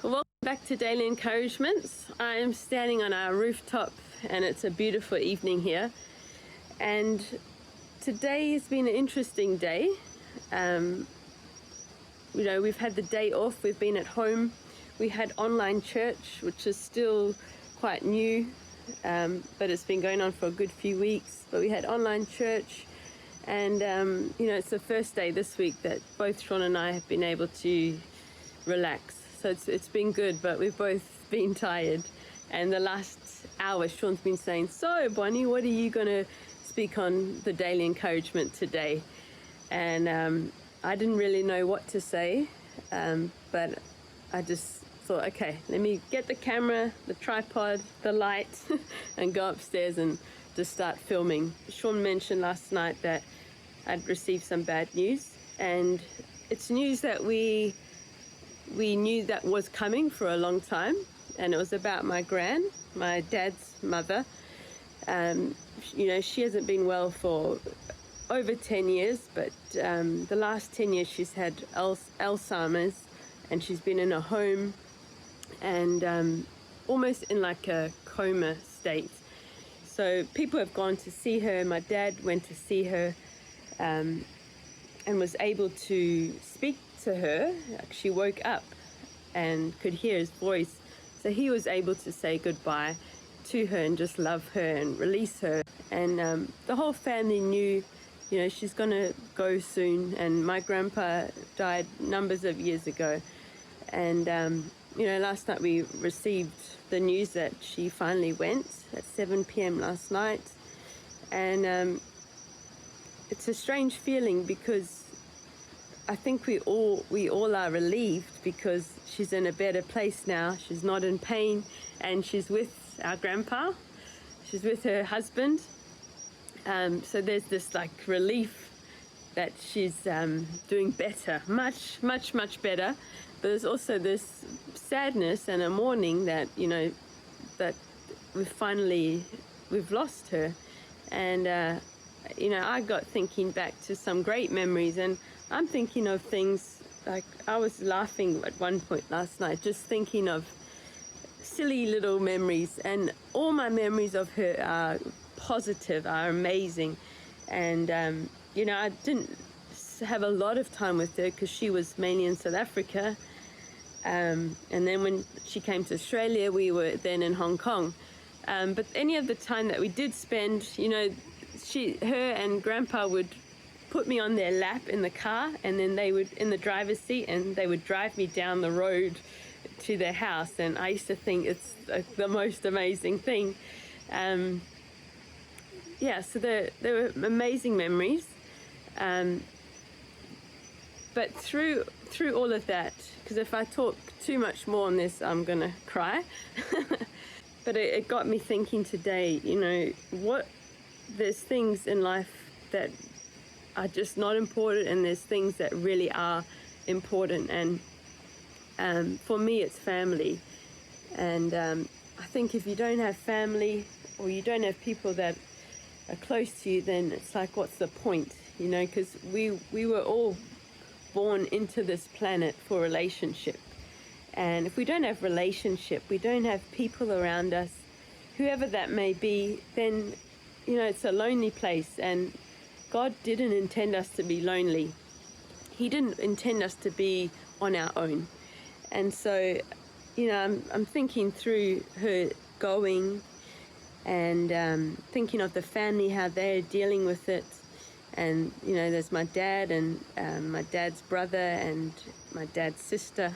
Welcome back to Daily Encouragements. I am standing on our rooftop and it's a beautiful evening here. And today has been an interesting day. We've had the day off, we've been at home. We had online church, which is still quite new, but it's been going on for a good few weeks. But we had online church and, it's the first day this week that both Sean and I have been able to relax. So it's been good, but we've both been tired. And the last hour, Sean's been saying, "So, Bonnie, what are you going to speak on the daily encouragement today?" And I didn't really know what to say, but I just thought, okay, let me get the camera, the tripod, the light, and go upstairs and just start filming. Sean mentioned last night that I'd received some bad news, and it's news that we knew that was coming for a long time, and it was about my Gran, my dad's mother. She hasn't been well for over 10 years, but the last 10 years she's had Alzheimer's, and she's been in a home and almost in like a coma state. So people have gone to see her. My dad went to see her and was able to speak to her. She woke up and could hear his voice, so he was able to say goodbye to her and just love her and release her. And the whole family knew, she's gonna go soon. And my grandpa died numbers of years ago, and last night we received the news that she finally went at 7 p.m. last night. And it's a strange feeling because I think we all are relieved because she's in a better place now. She's not in pain, and she's with our grandpa. She's with her husband. So there's this like relief that she's doing better, much, much, much better. But there's also this sadness and a mourning that, that we've lost her. And, I got thinking back to some great memories, and I'm thinking of things like I was laughing at one point last night, just thinking of silly little memories, and all my memories of her are positive, are amazing. And, I didn't have a lot of time with her because she was mainly in South Africa. And then when she came to Australia, we were then in Hong Kong. But any of the time that we did spend, her and Grandpa would put me on their lap in the car, and then they would in the driver's seat, and they would drive me down the road to their house. And I used to think it's the most amazing thing. So there were amazing memories. But through all of that, because if I talk too much more on this, I'm gonna cry. But it got me thinking today, there's things in life that are just not important, and there's things that really are important. And for me, it's family. And I think if you don't have family, or you don't have people that are close to you, then it's like, what's the point? Because we were all born into this planet for relationship. And if we don't have relationship, we don't have people around us, whoever that may be, then, it's a lonely place. And God didn't intend us to be lonely. He didn't intend us to be on our own. And so, I'm thinking through her going, and thinking of the family, how they're dealing with it. And, there's my dad and my dad's brother and my dad's sister,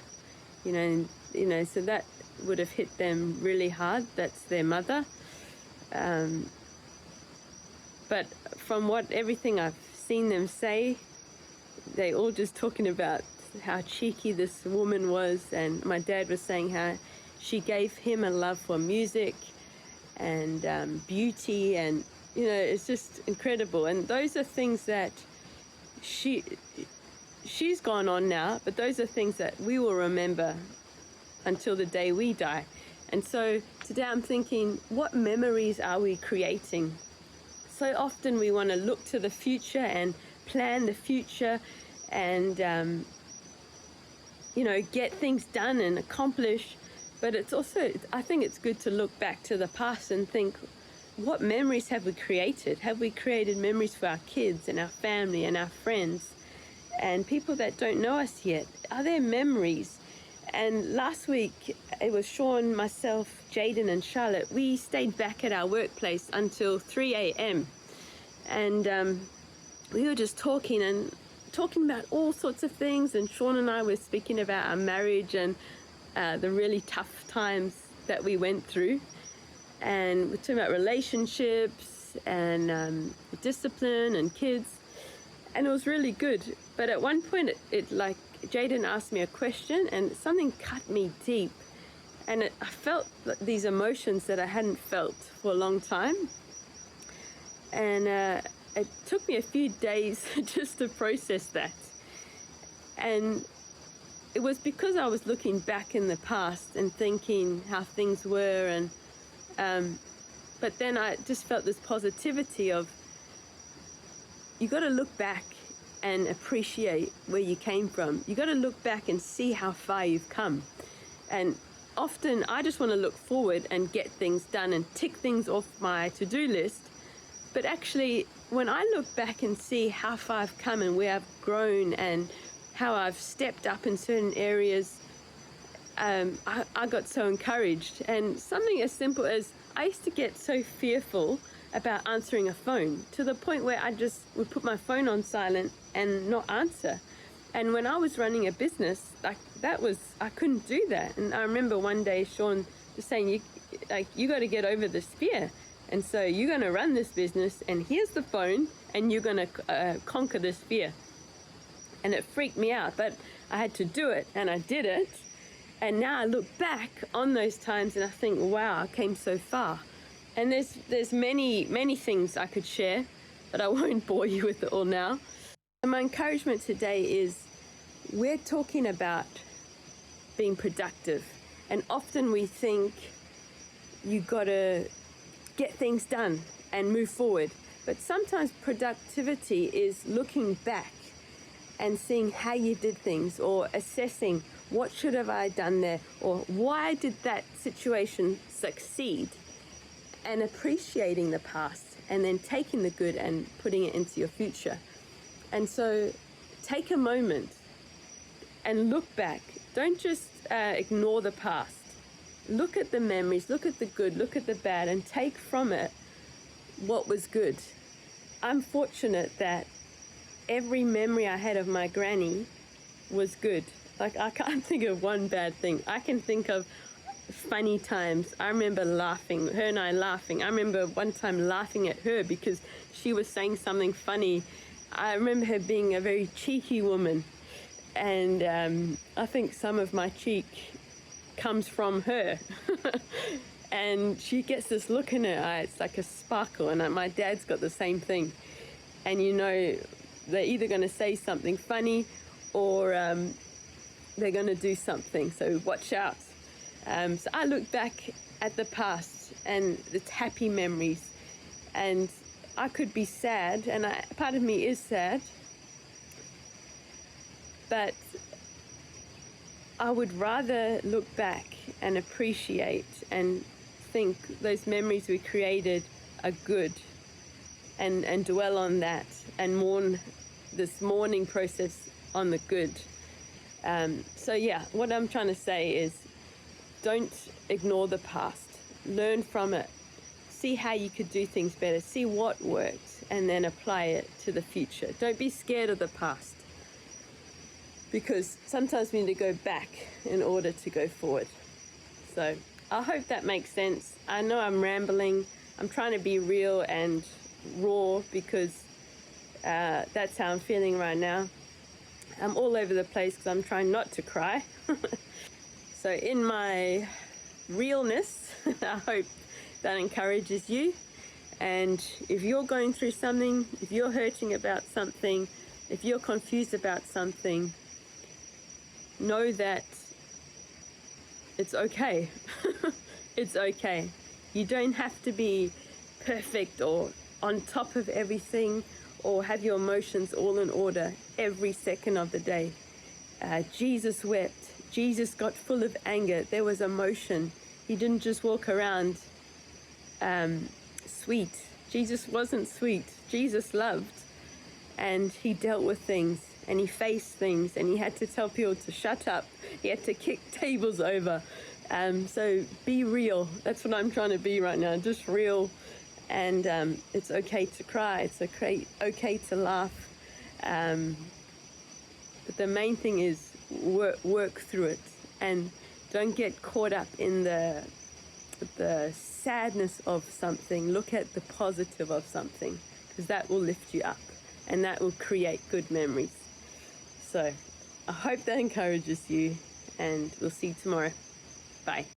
so that would have hit them really hard. That's their mother. But from everything I've seen them say, they all just talking about how cheeky this woman was. And my dad was saying how she gave him a love for music and beauty, and it's just incredible. And those are things that she's gone on now, but those are things that we will remember until the day we die. And so today I'm thinking, what memories are we creating? So often we want to look to the future and plan the future, and get things done and accomplish. But it's also, I think it's good to look back to the past and think, what memories have we created? Have we created memories for our kids and our family and our friends and people that don't know us yet? Are there memories? And last week, it was Sean, myself, Jaden and Charlotte. We stayed back at our workplace until 3 a.m. And we were just talking about all sorts of things. And Sean and I were speaking about our marriage and the really tough times that we went through. And we're talking about relationships and discipline and kids. And it was really good. But at one point, it like, Jaden asked me a question and something cut me deep. And I felt these emotions that I hadn't felt for a long time. And it took me a few days just to process that. And it was because I was looking back in the past and thinking how things were. And but then I just felt this positivity of, you got to look back and appreciate where you came from. You got to look back and see how far you've come. And often I just want to look forward and get things done and tick things off my to-do list. But actually, when I look back and see how far I've come and where I've grown and how I've stepped up in certain areas, I got so encouraged. And something as simple as, I used to get so fearful about answering a phone to the point where I just would put my phone on silent and not answer. And when I was running a business, like I couldn't do that. And I remember one day Sean just saying, you got to get over this fear. And so you're going to run this business, and here's the phone, and you're going to conquer this fear. And it freaked me out, but I had to do it, and I did it. And now I look back on those times and I think, wow, I came so far. And there's many things I could share, but I won't bore you with it all now. And my encouragement today is, we're talking about being productive. And often we think you got to get things done and move forward. But sometimes productivity is looking back and seeing how you did things, or assessing what should have I done there, or why did that situation succeed, and appreciating the past and then taking the good and putting it into your future. And so take a moment and look back. Don't just ignore the past. Look at the memories, look at the good, look at the bad, and take from it what was good. I'm fortunate that every memory I had of my granny was good. Like, I can't think of one bad thing. I can think of funny times. I remember laughing, her and I laughing. I remember one time laughing at her because she was saying something funny. I remember her being a very cheeky woman. And I think some of my cheek comes from her. And she gets this look in her eye. It's like a sparkle. And my dad's got the same thing. And they're either going to say something funny or they're going to do something. So watch out. So I look back at the past and it's happy memories. And I could be sad, and part of me is sad. But I would rather look back and appreciate and think those memories we created are good, and dwell on that and mourn this mourning process on the good. So yeah, what I'm trying to say is, don't ignore the past. Learn from it. See how you could do things better. See what worked, and then apply it to the future. Don't be scared of the past, because sometimes we need to go back in order to go forward. So I hope that makes sense. I know I'm rambling. I'm trying to be real and raw because that's how I'm feeling right now. I'm all over the place because I'm trying not to cry. So in my realness, I hope that encourages you. And if you're going through something, if you're hurting about something, if you're confused about something, know that it's okay. It's okay. You don't have to be perfect or on top of everything or have your emotions all in order every second of the day. Jesus wept. Jesus got full of anger. There was emotion. He didn't just walk around sweet. Jesus wasn't sweet. Jesus loved. And he dealt with things, and he faced things, and he had to tell people to shut up. He had to kick tables over. So be real. That's what I'm trying to be right now, just real. And it's okay to cry. It's okay to laugh. But the main thing is work through it, and don't get caught up in the sadness of something. Look at the positive of something, because that will lift you up, and that will create good memories. So I hope that encourages you, and we'll see you tomorrow. Bye.